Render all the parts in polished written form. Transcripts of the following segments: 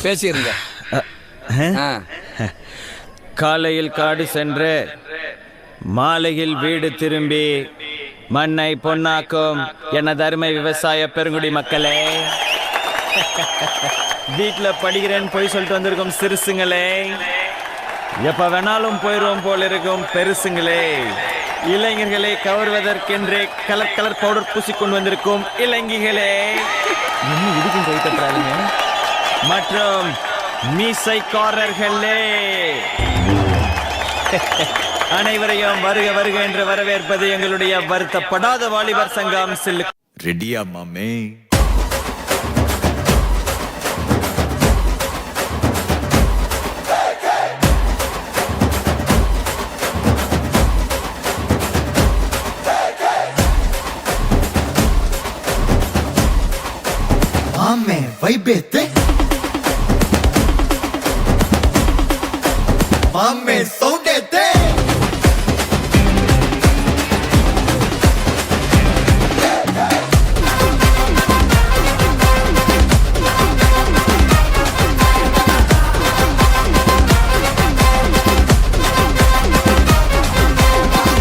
பேசிருங்க. காலையில் காடு சென்று மாலையில் வீடு திரும்பி மண்ணை பொன்னாக்கும் எனது அருமை விவசாய பெருங்குடி மக்களே, வீட்டில் படிக்கிறேன்னு போய் சொல்லிட்டு வந்திருக்கும் சிறுசுங்களே, எப்ப வேணாலும் போயிடுவோம் போல இருக்கும் பெருசுங்களே, இளைஞர்களை கவர்வதற்கென்றே கலர் கலர் பவுடர் பூசிக்கொண்டு வந்திருக்கும் இளைஞர்களே, இன்னும் இதுக்கும் கை தட்டுறாங்க, மற்றும் மீசைக்காரர்களே, அனைவரையும் வருக வருக என்று வரவேற்பது எங்களுடைய வருத்தப்படாத வாலிபர் சங்கம். ரெடியா மாமே? Mamme, vai bete. Mamme, soundete.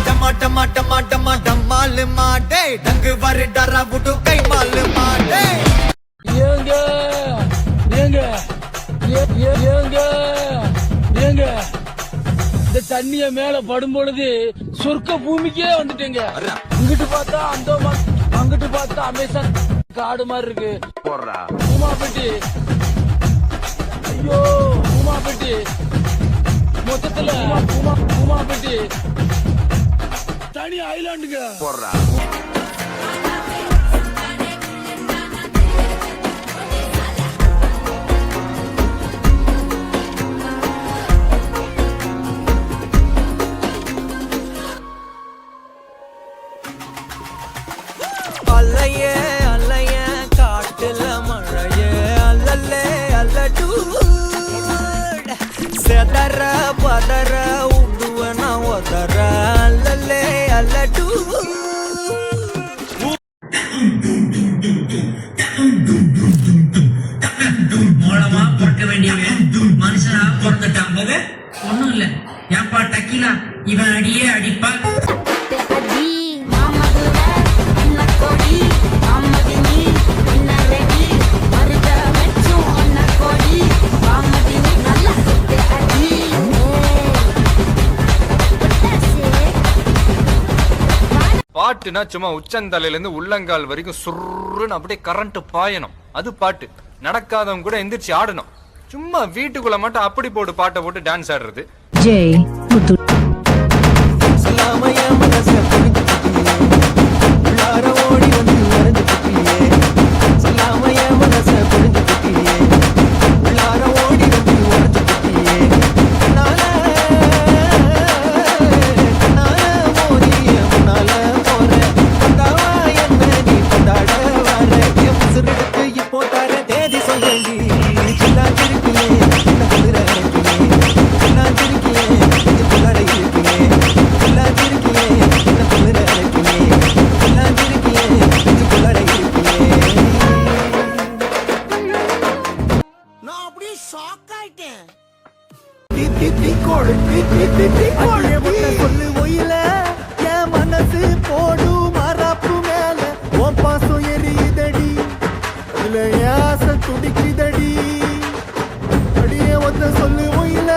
Dama dama dama damal maade, dang var dara vudu kai mal maade. இந்த தண்ணிய மேல படும் பொழுது சொர்க்க பூமிக்கே வந்துட்டீங்க. இங்கிட்டு பார்த்தா அந்தோமான், அங்கிட்டு பார்த்தா அமேசான் காடு மாதிரி இருக்கு. பூமாப்பட்டி, ஐயோ பூமாப்பட்டி, மொத்தத்துல பூமாப்பட்டி தனி ஐலாண்டுங்க. அல்லையே அல்லைய காட்டுல மழையே அல்லல்லே அல்லடு செதற பதற உடுவன ஒதற அல்லல்லே அல்லடு. மூலமா பொறுக்க வேண்டியவன் மனுஷனா பிறந்துட்டான் போது ஒண்ணும் இல்ல. ஏப்பா டக்கிலா இவன் அடியே அடிப்பா. பாட்டுனா சும்மா உச்சந்தலையில இருந்து உள்ளங்கால் வரைக்கும் சுருன்னு அப்படியே கரண்ட் பாயணும், அது பாட்டு. நடக்காதவங்க கூட எந்திரிச்சு ஆடணும். சும்மா வீட்டுக்குள்ள மட்டும் அப்படி போட்டு பாட்டை போட்டு டான்ஸ் ஆடுறது. சொல்லு ஒயில என் மனசு போடு மரப்பு மேல உன் பாசம் எரியுதடி, இல்ல ஆசை துடிக்குதடி. அடியே ஒத்த சொல்லு ஒயில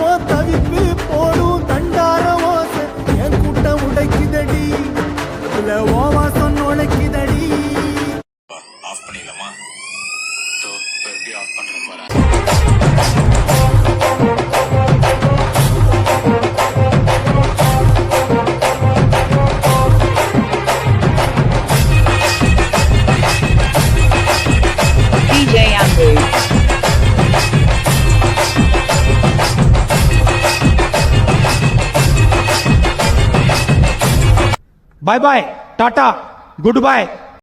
உன் தவிப்பு போடும் தண்டார ஓசை என் கூட்டம் உடைக்குதடி, இல்ல ஓ வாசம் நுழைக்குதடி. ஆஃப் பண்ணிடலாமா? எப்படி ஆஃப் பண்றது பாரு. Bye bye tata good bye.